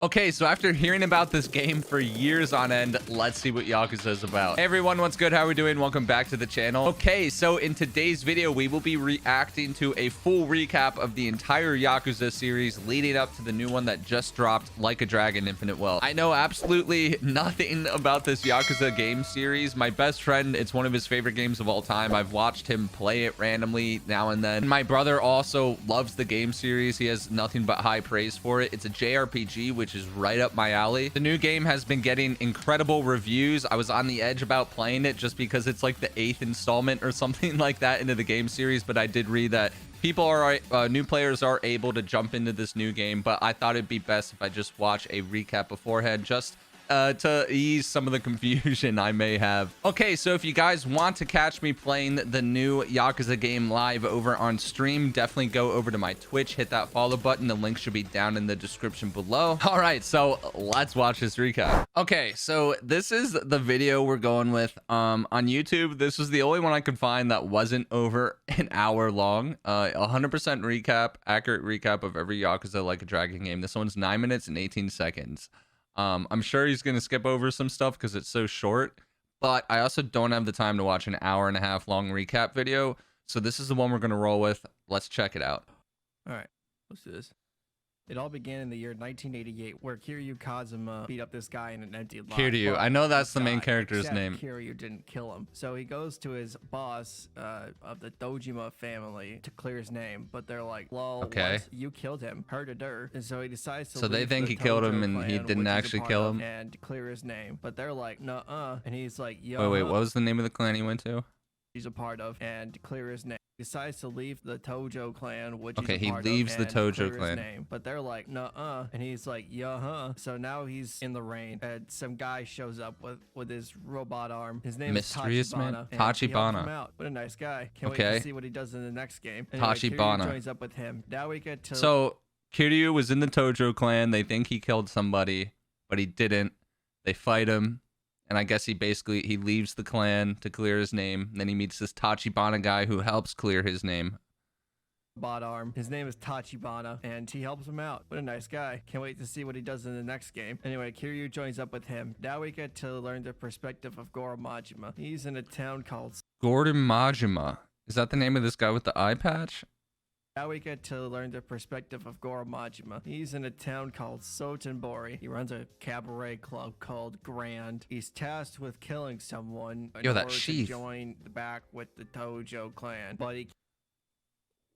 Okay, so after hearing about this game for years on end, let's see what Yakuza is about. Hey everyone, what's good? How are we doing? Welcome back to the channel. Okay, so in today's video, we will be reacting to a full recap of the entire Yakuza series leading up to the new one that just dropped, Like a Dragon Infinite Wealth. I know absolutely nothing about this Yakuza game series. My best friend, it's one of his favorite games of all time. I've watched him play it randomly now and then. My brother also loves the game series. He has nothing but high praise for it. It's a JRPG, which is right up my alley. The new game has been getting incredible reviews. I was on the edge about playing it just because it's like the 8th installment or something like that into the game series, but I did read that people are new players are able to jump into this new game, but I thought it'd be best if I just watch a recap beforehand, just to ease some of the confusion I may have. Okay, so if you guys want to catch me playing the new Yakuza game live over on stream, definitely go over to my Twitch, hit that follow button. The link should be down in the description below. All right, so let's watch this recap. Okay, so this is the video we're going with. On YouTube, this was the only one I could find that wasn't over an hour long. 100% recap, accurate recap of every Yakuza Like a Dragon game. This one's 9 minutes and 18 seconds. I'm sure he's going to skip over some stuff because it's so short, but I also don't have the time to watch an hour and a half long recap video. So this is the one we're going to roll with. Let's check it out. All right, let's do this. It all began in the year 1988, where Kiryu Kazuma beat up this guy in an empty lot. Kiryu, I know that's the main character's name. Kiryu didn't kill him, so he goes to his boss of the Dojima family to clear his name, but they're like, "Lol, okay, you killed him, heard a dirt," and so he decides to. So they think he killed him, and he didn't actually kill him, and clear his name, but they're like, "Nuh-uh," and he's like, "Yo." Wait, what was the name of the clan he went to? He's a part of, and clear his name. Decides to leave the Tojo clan, which okay, he's a he part leaves of, the Tojo clan. Name, but they're like, "Nuh-uh," and he's like, "Yeah-huh." So now he's in the rain, and some guy shows up with his robot arm. His name Mysterious is Tachibana. Tachibana. What a nice guy. Can't wait to see what he does in the next game. Anyway, Tachibana Kiryu joins up with him. Now we get to. So Kiryu was in the Tojo clan. They think he killed somebody, but he didn't. They fight him. And I guess he leaves the clan to clear his name. Then he meets this Tachibana guy who helps clear his name. Bot arm. His name is Tachibana, and he helps him out. What a nice guy. Can't wait to see what he does in the next game. Anyway, Kiryu joins up with him. Now we get to learn the perspective of Goro Majima. He's in a town called Gordon Majima. Is that the name of this guy with the eye patch? Now we get to learn the perspective of Goro Majima. He's in a town called Sotenbori. He runs a cabaret club called Grand. He's tasked with killing someone in order to join back with the Tojo clan. But he...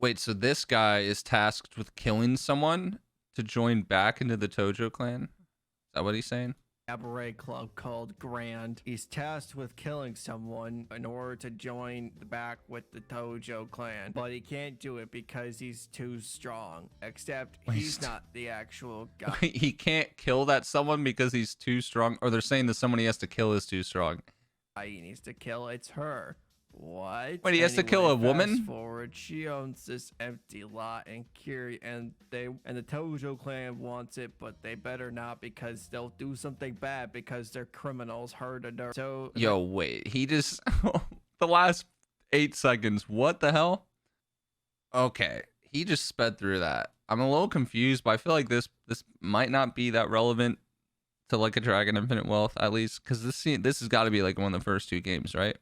Wait, so this guy is tasked with killing someone to join back into the Tojo clan? Is that what he's saying? Cabaret club called Grand. He's tasked with killing someone in order to join back with the Tojo clan, but he can't do it because he's too strong. Except he's not the actual guy. Wait, he can't kill that someone because he's too strong, or they're saying that someone he has to kill is too strong. He needs to kill. It's her. What? Wait, he has to kill a woman? Fast forward, she owns this empty lot, and the Tojo clan wants it, but they better not because they'll do something bad because they're criminals. Heard of dirt. So yo, wait, he just the last 8 seconds. What the hell? Okay, he just sped through that. I'm a little confused, but I feel like this might not be that relevant to Like a Dragon Infinite Wealth, at least, because this has got to be like one of the first 2 games, right?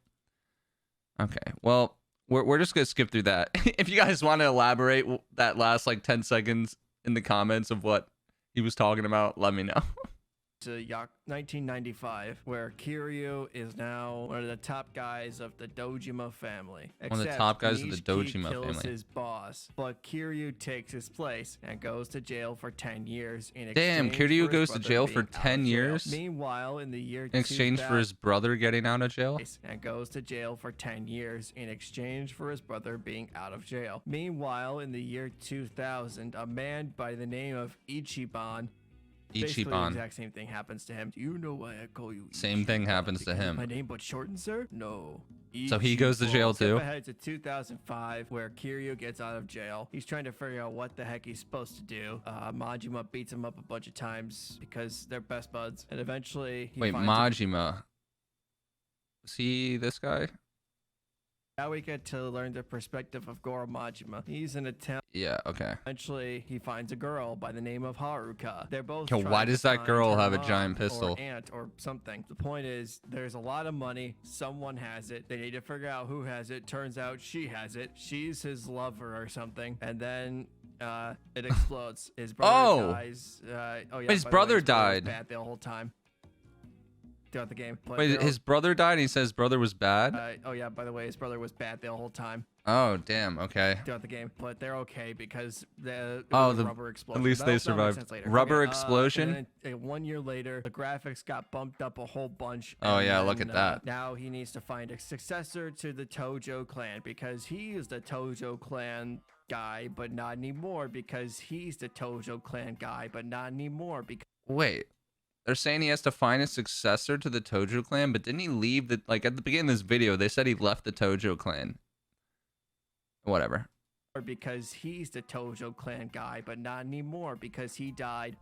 Okay, well, we're just gonna skip through that. If you guys want to elaborate that last like 10 seconds in the comments of what he was talking about, let me know. To 1995, where Kiryu is now one of the top guys of the Dojima family. One of the top guys of the Dojima kills family. His boss, but Kiryu takes his place and goes to jail for 10 years. Damn, Kiryu goes to jail for 10 years? Meanwhile, in the year in exchange for his brother getting out of jail? And goes to jail for 10 years in exchange for his brother being out of jail. Meanwhile, in the year 2000, a man by the name of Ichiban. Basically, the exact same thing happens to him. Do you know why I call you Ichiban? Same thing happens to him. My name but shortened, sir? No. Ichiban. So he goes to jail too? Skip ahead to 2005, where Kiryu gets out of jail. He's trying to figure out what the heck he's supposed to do. Majima beats him up a bunch of times because they're best buds. And eventually he Wait, Majima. Was he this guy? Now we get to learn the perspective of Goro Majima. He's in a town. Yeah, okay. Eventually, he finds a girl by the name of Haruka. They're both. Yo, why does that girl have a giant pistol? Or aunt or something. The point is, there's a lot of money. Someone has it. They need to figure out who has it. Turns out she has it. She's his lover or something. And then it explodes. His brother dies. Oh yeah. His brother died. Bad the whole time. Throughout the game. But wait, his brother died and he says his brother was bad? Oh yeah, by the way, his brother was bad the whole time. Oh, damn, okay. Throughout the game, but they're okay because the rubber explosion. At least they survived. Rubber explosion? And 1 year later, the graphics got bumped up a whole bunch. Oh yeah, look at that. Now he needs to find a successor to the Tojo clan because he is the Tojo clan guy, but not anymore because he's the Tojo clan guy, but not anymore because... Wait. They're saying he has to find a successor to the Tojo clan, but didn't he leave the, like, at the beginning of this video, they said he left the Tojo clan. Whatever. Because he's the Tojo clan guy, but not anymore because he died.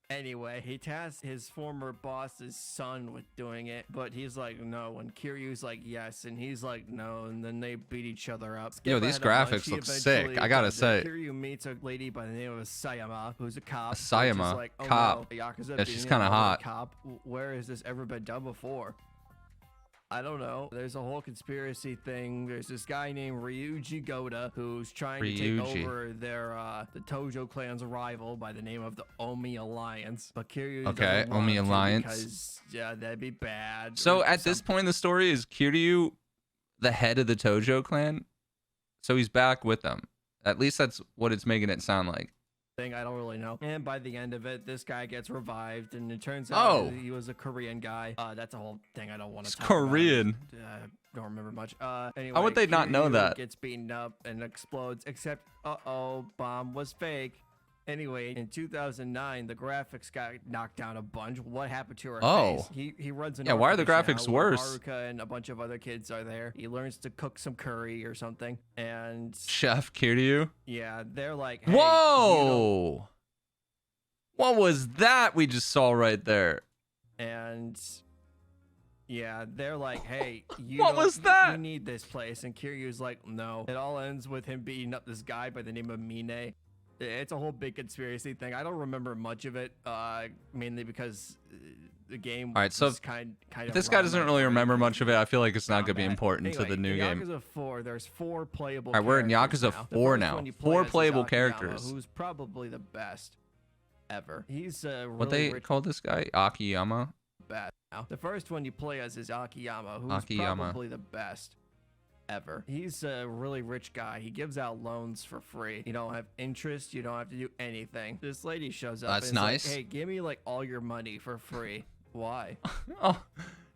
Anyway, he tasked his former boss's son with doing it, but he's like, no, and Kiryu's like, yes, and he's like, no, and then they beat each other up. Yo, these graphics look sick, I gotta say. Kiryu meets a lady by the name of Sayama, who's a cop. Sayama? Like, oh, cop. No, Yakuza yeah, she's kind of hot. Cop. Where has this ever been done before? I don't know. There's a whole conspiracy thing. There's this guy named Ryuji Goda who's trying to take over their the Tojo clan's rival by the name of the Omi Alliance. But Kiryu doesn't Omi want Alliance. Because yeah, that'd be bad. So at this point in the story, is Kiryu the head of the Tojo clan? So he's back with them. At least that's what it's making it sound like. I don't really know. And by the end of it, this guy gets revived, and it turns out he was a Korean guy. That's a whole thing I don't want to talk Korean. about. Don't remember much. Anyway, how would they not know that? Gets beaten up and explodes, except bomb was fake. Anyway, in 2009, the graphics got knocked down a bunch. What happened to her face? He runs an why are the graphics worse? Haruka and a bunch of other kids are there. He learns to cook some curry or something, and Chef Kiryu. Yeah, they're like, hey, whoa! What was that we just saw right there? And yeah, they're like, hey, what was that? You need this place, and Kiryu's like, no. It all ends with him beating up this guy by the name of Mine. It's a whole big conspiracy thing. I don't remember much of it, mainly because the game was kind of... If this guy doesn't really remember much of it, I feel like it's not going to be important to the new game. Yakuza 4, there's 4 playable characters. We're in Yakuza 4 now. 4 playable characters. Who's probably the best ever. He's really what they call this guy? Akiyama? Best. The first one you play as is Akiyama, who's probably the best ever. He's a really rich guy. He gives out loans for free. You don't have interest. You don't have to do anything. This lady shows up. That's nice. Like, hey, give me like all your money for free. Why?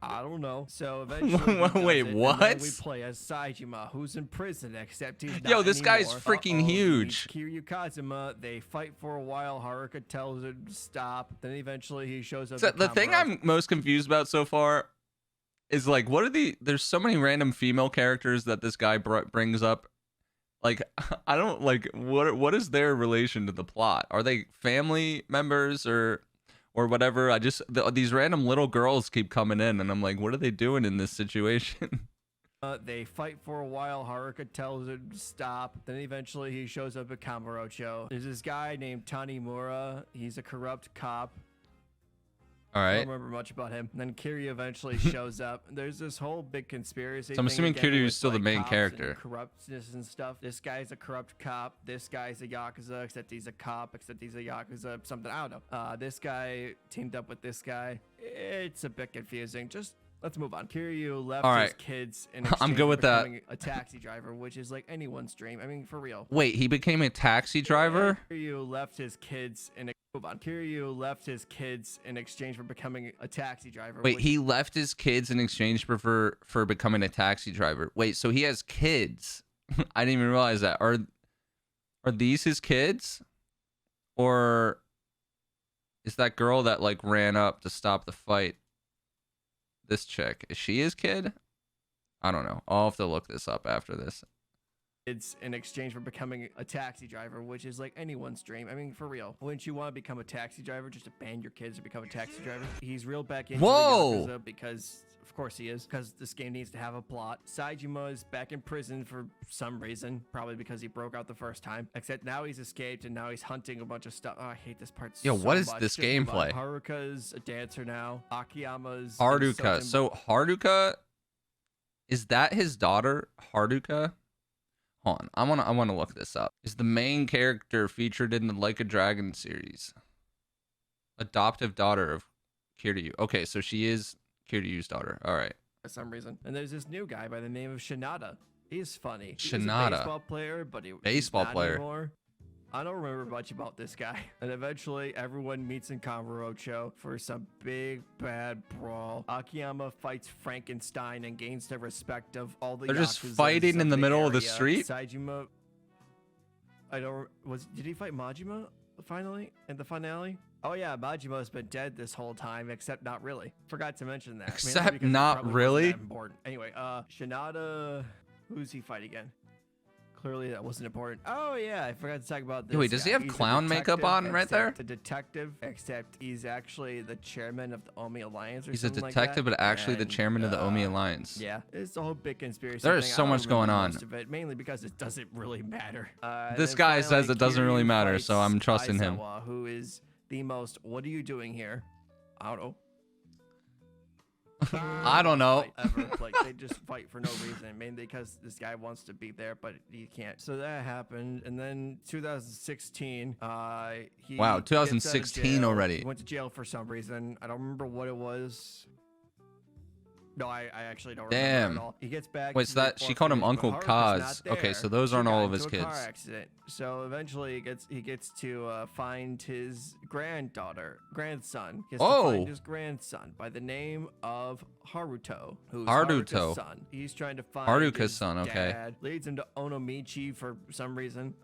I don't know. So eventually, wait, what? We play as Saejima, who's in prison, except he's not Yo, this anymore. Guy's freaking huge. Kiryu Kazuma. They fight for a while. Haruka tells him to stop. Then eventually he shows up. So the thing I'm most confused about so far is like, what are there's so many random female characters that this guy brings up. Like, I don't like, what is their relation to the plot? Are they family members or whatever? These random little girls keep coming in and I'm like, what are they doing in this situation? They fight for a while. Haruka tells him to stop. Then eventually he shows up at Kamurocho. There's this guy named Tanimura. He's a corrupt cop. All right. I don't remember much about him. And then Kiryu eventually shows up. There's this whole big conspiracy. So I'm assuming Kiryu is still the main character. And corruptness and stuff. This guy's a corrupt cop. This guy's a Yakuza, except he's a cop, except he's a Yakuza, something. I don't know. This guy teamed up with this guy. It's a bit confusing. Just let's move on. Kiryu left his kids in exchange I'm good with for becoming a taxi driver, which is like anyone's dream. I mean, for real. Wait, he became a taxi driver? Kiryu left his kids in Kiryu left his kids in exchange for becoming a taxi driver. Wait, he left his kids in exchange for becoming a taxi driver. Wait, so he has kids? I didn't even realize that. Are these his kids? Or is that girl that like ran up to stop the fight this chick? Is she his kid? I don't know. I'll have to look this up after this. it's in exchange for becoming a taxi driver, which is like anyone's dream. I mean, for real. Wouldn't you want to become a taxi driver just to ban your kids to become a taxi driver? He's reeled back into the YAKUZA because, of course he is, because this game needs to have a plot. Saejima is back in prison for some reason, probably because he broke out the first time. Except now he's escaped and now he's hunting a bunch of stuff. Oh, I hate this part so much. Yo, what is this gameplay? Haruka's a dancer now. Akiyama's Haruka. So Haruka, is that his daughter, Haruka? Hold on, I wanna look this up. Is the main character featured in the Like a Dragon series? Adoptive daughter of Kiryu. Okay, so she is Kiryu's daughter. All right. For some reason. And there's this new guy by the name of Shinada. He's funny. He's Shinada. a baseball player, but he's not anymore. I don't remember much about this guy. And eventually, everyone meets in Kamurocho for some big, bad brawl. Akiyama fights Frankenstein and gains the respect of all the They're just fighting in the middle of the street? Saejima... Did he fight Majima, finally? In the finale? Oh yeah, Majima's been dead this whole time, except not really. Forgot to mention that. Except not really? Important. Anyway, Shinada... Who's he fight again? Clearly that wasn't important. Oh yeah, I forgot to talk about this. Wait, does he have clown makeup on right there? The detective, except he's actually the chairman of the Omi Alliance. Or he's a something detective, like that. but actually the chairman of the Omi Alliance. Yeah, it's a whole big conspiracy. There is thing. so much going on. Most of it, mainly because it doesn't really matter. This guy says it doesn't really matter, so I'm trusting him. Who is the most? What are you doing here? I don't know. I don't know. Ever. Like they just fight for no reason, mainly because this guy wants to be there, but he can't. So that happened, and then 2016, he wow, 2016 already. He went to jail for some reason. I don't remember what it was. No, I actually don't remember at all. He gets back. Wait, so that she called him Uncle Kaz. Okay, so those aren't all of his kids. Car accident. So eventually he gets to find his grandson. He has to find his grandson by the name of Haruto, who's Haruka's son. He's trying to find Haruka's son. Okay. Dad. Leads him to Onomichi for some reason.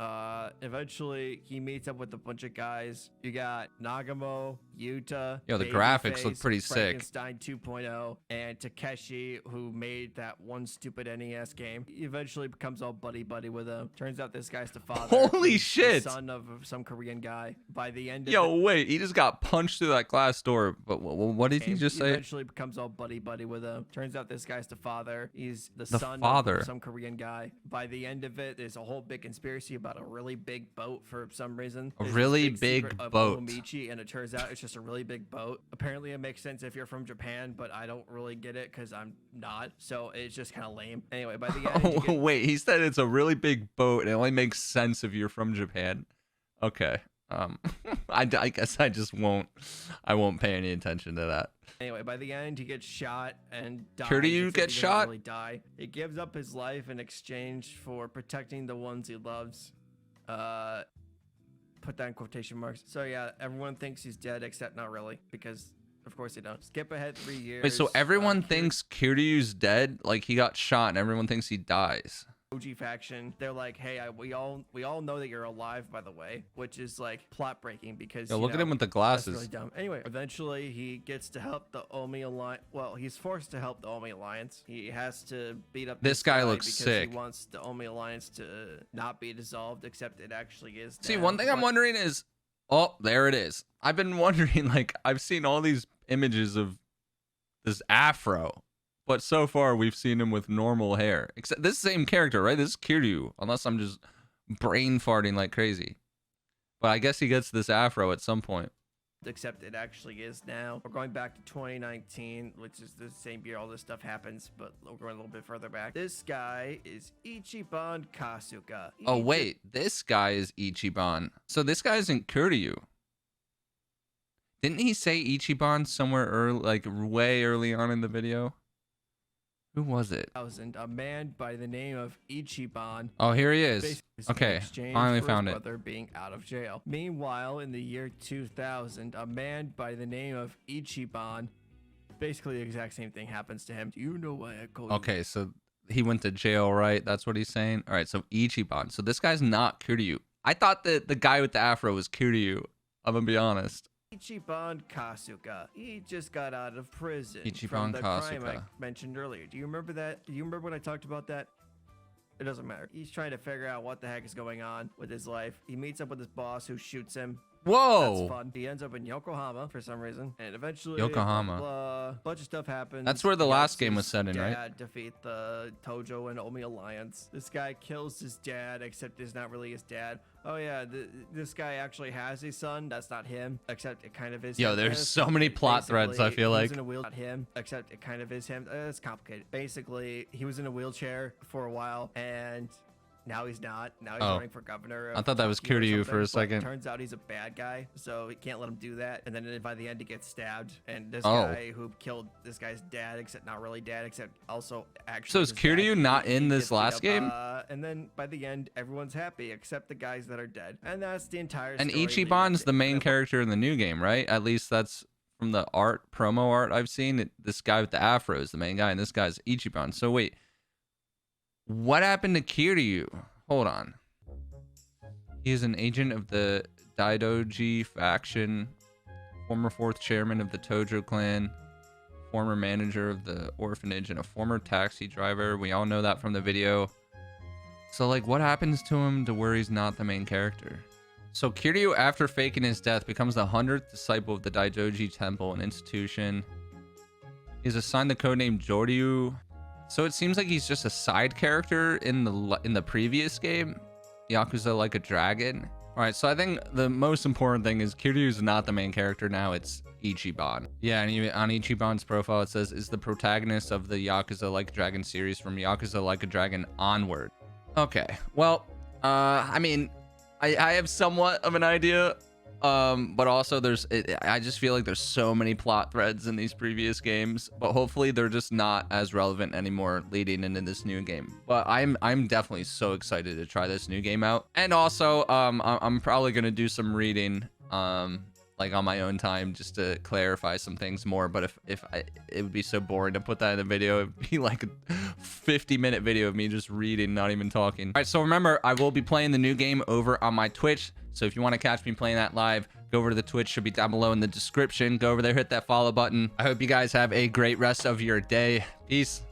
Eventually he meets up with a bunch of guys. You got Nagamo, Yuta. Yo, the graphics look pretty sick. Frankenstein 2.0 and Takeshi, who made that one stupid NES game. He eventually becomes all buddy with him. Turns out this guy's the father. Holy shit! The son of some Korean guy. By the end of Yo, wait, he just got punched through that glass door. But what did he just say? Eventually becomes all buddy with him. Turns out this guy's the father. He's the son of some Korean guy. By the end of it, there's a whole big conspiracy about a really big boat for some reason. A really big boat. And it turns out it's just a really big boat. Apparently it makes sense if you're from Japan, but I don't really get it because I'm not. So it's just kind of lame. Anyway, by the end, wait, he said it's a really big boat and it only makes sense if you're from Japan. Okay. I guess I won't pay any attention to that. Anyway, by the end, he gets shot and dies. Kiryu gets shot? Really die. He gives up his life in exchange for protecting the ones he loves. Put that in quotation marks. So yeah, everyone thinks he's dead, except not really, because of course they don't. Skip ahead 3 years. Wait, so everyone thinks Kiryu's dead? Like he got shot and everyone thinks he dies? OG faction, they're like, hey, we all know that you're alive, by the way, which is like plot breaking because look at him with the glasses. That's really dumb. Anyway, eventually he gets to help the Omi Alliance. Well, he's forced to help the Omi Alliance. He has to beat up this guy looks because sick. He wants the Omi Alliance to not be dissolved, except it actually is. See, one thing I'm wondering is, oh, there it is. I've been wondering, like, I've seen all these images of this afro. But so far, we've seen him with normal hair. Except this same character, right? This is Kiryu, unless I'm just brain farting like crazy. But I guess he gets this afro at some point. Except it actually is now. We're going back to 2019, which is the same year all this stuff happens, but we're going a little bit further back. This guy is Ichiban Kasuga. Oh, wait. This guy is Ichiban. So this guy isn't Kiryu. Didn't he say Ichiban somewhere early, like way early on in the video? Who was it? A man by the name of Ichiban. Oh, here he is. Okay, finally found it. Brother being out of jail. Meanwhile, in the year 2000, a man by the name of Ichiban, basically the exact same thing happens to him. Do you know why I called you? Okay, so he went to jail, right? That's what he's saying. All right, so Ichiban. So this guy's not Kiryu. I thought that the guy with the afro was Kiryu. I'm gonna be honest. Ichiban Kasuga. He just got out of prison Ichiban from the Kasuga. crime I mentioned earlier. Do you remember that? Do you remember when I talked about that? It doesn't matter. He's trying to figure out what the heck is going on with his life. He meets up with his boss who shoots him. Whoa. That's fun. He ends up in Yokohama for some reason. And eventually, Yokohama. a bunch of stuff happens. That's where the last game was set in, right? Dad defeat the Tojo and Omi alliance. This guy kills his dad, except it's not really his dad. Oh yeah, this guy actually has a son. That's not him, except it kind of is. Yo, there's so many plot threads, I feel like. He was in a wheel, not him, except it kind of is him. It's complicated. Basically, he was in a wheelchair for a while, and now he's not. Now he's running for governor. I thought that was Kiryu for a second. Turns out he's a bad guy, so he can't let him do that. And then by the end, he gets stabbed. And this guy who killed this guy's dad, except not really dad, except also actually. So is Kiryu not in this last game? And then by the end, everyone's happy except the guys that are dead. And that's the entire And story. Ichiban's the main character in the new game, right? At least that's from the promo art I've seen. This guy with the afro is the main guy, and this guy's Ichiban. So wait. What happened to Kiryu? Hold on. He is an agent of the Daidoji faction, former 4th chairman of the Tojo clan, former manager of the orphanage, and a former taxi driver. We all know that from the video. So, like, what happens to him to where he's not the main character? So, Kiryu, after faking his death, becomes the 100th disciple of the Daidoji temple and institution. He's assigned the codename Joryu. So it seems like he's just a side character in the previous game, Yakuza Like a Dragon. All right, so I think the most important thing is Kiryu's not the main character now, it's Ichiban. Yeah, and on Ichiban's profile it says, is the protagonist of the Yakuza Like a Dragon series from Yakuza Like a Dragon onward. Okay, well, I mean, I have somewhat of an idea, but also I just feel like there's so many plot threads in these previous games, but hopefully they're just not as relevant anymore leading into this new game. But I'm definitely so excited to try this new game out. And also I'm probably gonna do some reading like on my own time just to clarify some things more. But if it would be so boring to put that in a video. It'd be like a 50-minute video of me just reading, not even talking. All right, so remember, I will be playing the new game over on my Twitch. So if you want to catch me playing that live, go over to the Twitch, should be down below in the description. Go over there, hit that follow button. I hope you guys have a great rest of your day. Peace.